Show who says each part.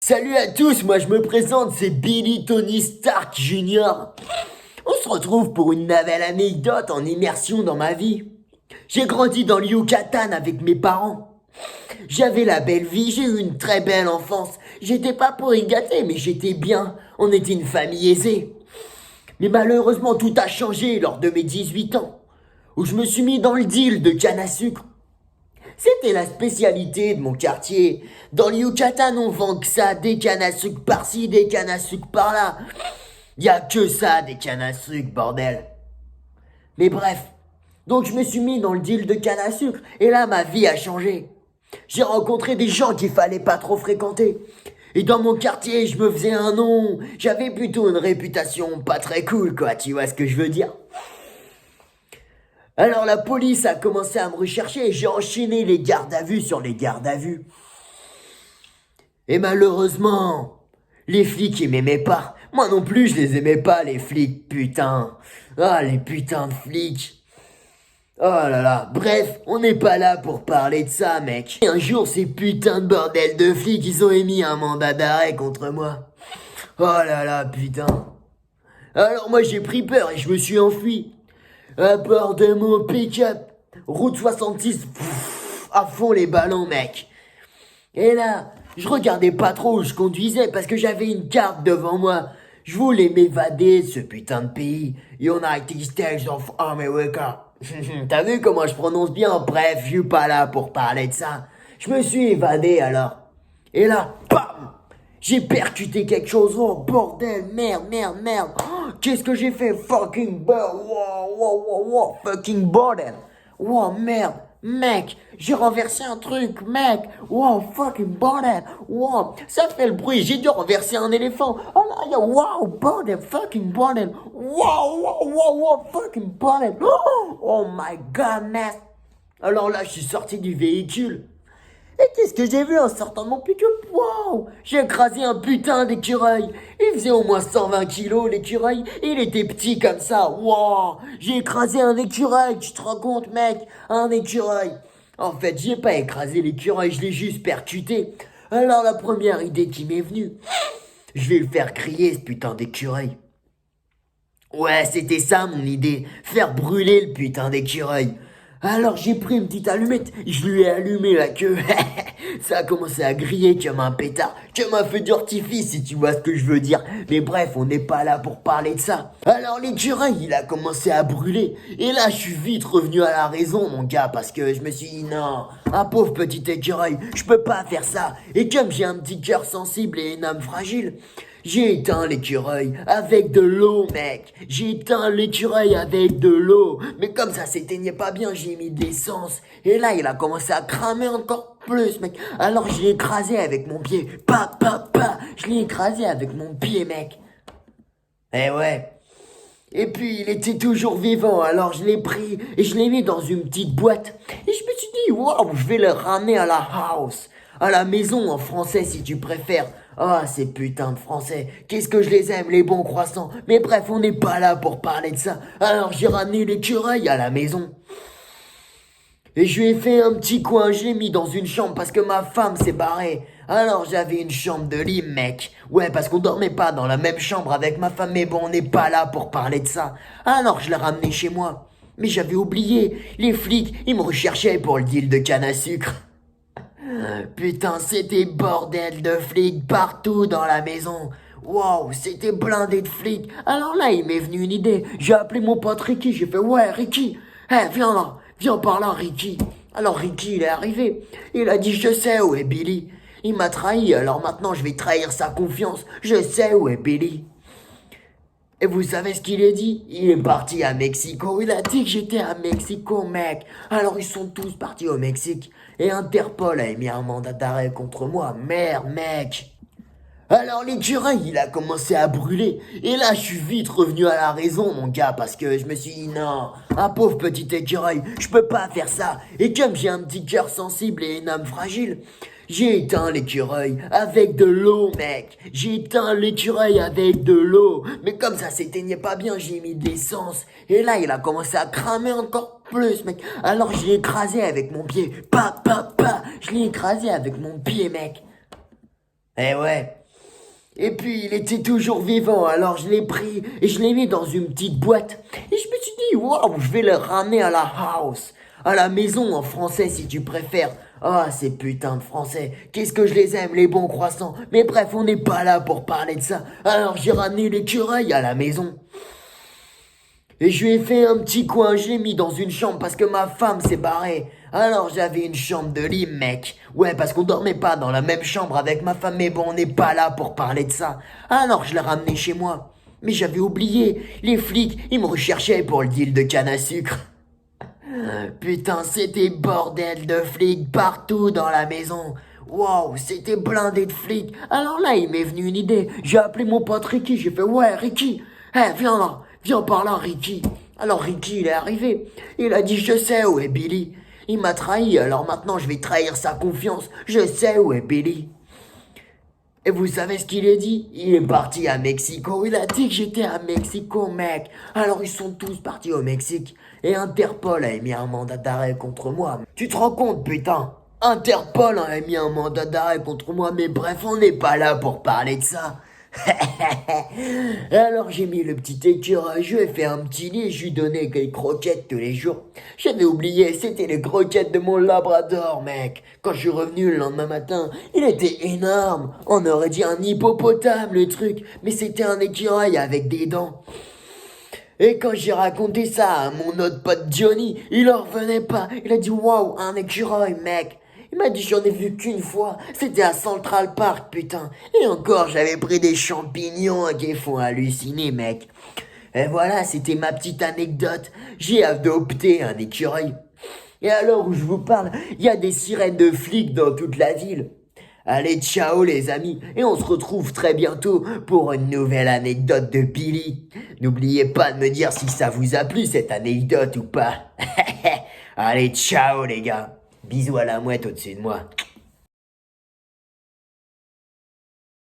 Speaker 1: Salut à tous, moi je me présente, c'est Billy Tony Stark Jr. On se retrouve pour une nouvelle anecdote en immersion dans ma vie. J'ai grandi dans le Yucatan avec mes parents. J'avais la belle vie, j'ai eu une très belle enfance. J'étais pas pour y gâter, mais j'étais bien. On était une famille aisée. Mais malheureusement, tout a changé lors de mes 18 ans, où je me suis mis dans le deal de canne à sucre. C'était la spécialité de mon quartier. Dans le Yucatan, on vend que ça, des cannes à sucre par-ci, des cannes à sucre par-là. Y a que ça, des cannes à sucre, bordel. Mais bref, donc je me suis mis dans le deal de canne à sucre, et là ma vie a changé. J'ai rencontré des gens qu'il fallait pas trop fréquenter. Et dans mon quartier, je me faisais un nom. J'avais plutôt une réputation pas très cool, quoi, tu vois ce que je veux dire. Alors la police a commencé à me rechercher et j'ai enchaîné les gardes à vue sur les gardes à vue. Et malheureusement, les flics ils m'aimaient pas. Moi non plus je les aimais pas les flics, putain. Ah les putains de flics. Oh là là, bref, on n'est pas là pour parler de ça mec. Et un jour ces putains de bordel de flics ils ont émis un mandat d'arrêt contre moi. Oh là là, putain. Alors moi j'ai pris peur et je me suis enfui. À bord de mon pick-up, route 66, à fond les ballons, mec. Et là, je regardais pas trop où je conduisais parce que j'avais une carte devant moi. Je voulais m'évader de ce putain de pays. United States of America. T'as vu comment je prononce bien? Bref, je suis pas là pour parler de ça. Je me suis évadé alors. Et là, bam! J'ai percuté quelque chose. Oh bordel, merde, merde, merde. Oh, qu'est-ce que j'ai fait? Fucking bordel. Wow, wow, wow, wow. Fucking bordel. Wow, merde. Mec, j'ai renversé un truc, mec. Wow, fucking bordel. Wow, ça fait le bruit. J'ai dû renverser un éléphant. Oh là, yo, wow, bordel, fucking bordel. Wow, wow, wow, wow, fucking bordel. Oh my god, mec. Alors là, je suis sorti du véhicule. Et qu'est-ce que j'ai vu en sortant de mon pick-up? Waouh! J'ai écrasé un putain d'écureuil. Il faisait au moins 120 kilos l'écureuil. Il était petit comme ça. Waouh! J'ai écrasé un écureuil. Tu te rends compte, mec? Un écureuil. En fait, j'ai pas écrasé l'écureuil, je l'ai juste percuté. Alors la première idée qui m'est venue, je vais le faire crier ce putain d'écureuil. Ouais, c'était ça mon idée, faire brûler le putain d'écureuil. Alors j'ai pris une petite allumette, je lui ai allumé la queue. Ça a commencé à griller comme un pétard, comme un feu d'artifice si tu vois ce que je veux dire. Mais bref, on n'est pas là pour parler de ça. Alors l'écureuil, il a commencé à brûler. Et là, je suis vite revenu à la raison, mon gars, parce que je me suis dit non, un pauvre petit écureuil, je peux pas faire ça. Et comme j'ai un petit cœur sensible et une âme fragile, j'ai éteint l'écureuil avec de l'eau, mec. J'ai éteint l'écureuil avec de l'eau. Mais comme ça s'éteignait pas bien, j'ai mis de l'essence. Et là, il a commencé à cramer encore plus, mec. Alors, je l'ai écrasé avec mon pied. Pa, pa, pa. Je l'ai écrasé avec mon pied, mec. Eh ouais. Et puis, il était toujours vivant, alors je l'ai pris et je l'ai mis dans une petite boîte. Et je me suis dit, waouh, je vais le ramener à la house. À la maison en français si tu préfères. Ah, ces putains de français. Qu'est-ce que je les aime, les bons croissants. Mais bref, on n'est pas là pour parler de ça. Alors j'ai ramené l'écureuil à la maison. Et je lui ai fait un petit coin, je l'ai mis dans une chambre parce que ma femme s'est barrée. Alors j'avais une chambre de lit, mec. Ouais, parce qu'on dormait pas dans la même chambre avec ma femme, mais bon, on n'est pas là pour parler de ça. Alors je l'ai ramené chez moi. Mais j'avais oublié, les flics, ils me recherchaient pour le deal de canne à sucre. Putain, c'était bordel de flics partout dans la maison. Wow, c'était blindé de flics. Alors là, il m'est venu une idée. J'ai appelé mon pote Ricky, j'ai fait ouais, Ricky, viens là, viens par là, Ricky. Alors Ricky, il est arrivé. Il a dit je sais où est Billy. Il m'a trahi, alors maintenant je vais trahir sa confiance. Je sais où est Billy. Et vous savez ce qu'il a dit? Il est parti à Mexico. Il a dit que j'étais à Mexico, mec. Alors ils sont tous partis au Mexique. Et Interpol a émis un mandat d'arrêt contre moi. Merde, mec. Alors l'écureuil, il a commencé à brûler. Et là, je suis vite revenu à la raison, mon gars, parce que je me suis dit, non, un pauvre petit écureuil, je peux pas faire ça. Et comme j'ai un petit cœur sensible et une âme fragile, j'ai éteint l'écureuil avec de l'eau, mec. J'ai éteint l'écureuil avec de l'eau. Mais comme ça s'éteignait pas bien, j'ai mis de l'essence. Et là, il a commencé à cramer encore plus, mec. Alors je l'ai écrasé avec mon pied. Pa, pa, pa. Je l'ai écrasé avec mon pied, mec. Eh ouais. Et puis il était toujours vivant, alors je l'ai pris et je l'ai mis dans une petite boîte. Et je me suis dit, waouh, je vais le ramener à la house, à la maison en français si tu préfères. Ah, ces putains de français, qu'est-ce que je les aime, les bons croissants. Mais bref, on n'est pas là pour parler de ça. Alors j'ai ramené l'écureuil à la maison. Et je lui ai fait un petit coin, je l'ai mis dans une chambre parce que ma femme s'est barrée. Alors j'avais une chambre de lit, mec. Ouais, parce qu'on dormait pas dans la même chambre avec ma femme, mais bon, on n'est pas là pour parler de ça. Alors je l'ai ramené chez moi. Mais j'avais oublié, les flics, ils me recherchaient pour le deal de canne à sucre. Putain, c'était bordel de flics partout dans la maison. Wow, c'était blindé de flics. Alors là, il m'est venu une idée. J'ai appelé mon pote Ricky. J'ai fait, ouais, Ricky, viens là, viens par là, Ricky. Alors Ricky, il est arrivé. Il a dit, je sais où est Billy. Il m'a trahi, alors maintenant je vais trahir sa confiance. Je sais où est Billy. Et vous savez ce qu'il a dit? Il est parti à Mexico. Il a dit que j'étais à Mexico, mec. Alors ils sont tous partis au Mexique. Et Interpol a émis un mandat d'arrêt contre moi. Tu te rends compte, putain? Interpol a émis un mandat d'arrêt contre moi. Mais bref, on n'est pas là pour parler de ça. Et alors j'ai mis le petit écureuil, je lui ai fait un petit lit et je lui donnais des croquettes tous les jours. J'avais oublié, c'était les croquettes de mon labrador, mec. Quand je suis revenu le lendemain matin, il était énorme. On aurait dit un hippopotame, le truc. Mais c'était un écureuil avec des dents. Et quand j'ai raconté ça à mon autre pote Johnny, il en revenait pas. Il a dit, waouh, un écureuil, mec. Il m'a dit, j'en ai vu qu'une fois. C'était à Central Park, putain. Et encore, j'avais pris des champignons qui font halluciner, mec. Et voilà, c'était ma petite anecdote. J'ai adopté un écureuil. Et alors où je vous parle, il y a des sirènes de flics dans toute la ville. Allez, ciao les amis, et on se retrouve très bientôt pour une nouvelle anecdote de Billy. N'oubliez pas de me dire si ça vous a plu cette anecdote ou pas. Allez, ciao les gars. Bisous à la mouette au-dessus de moi.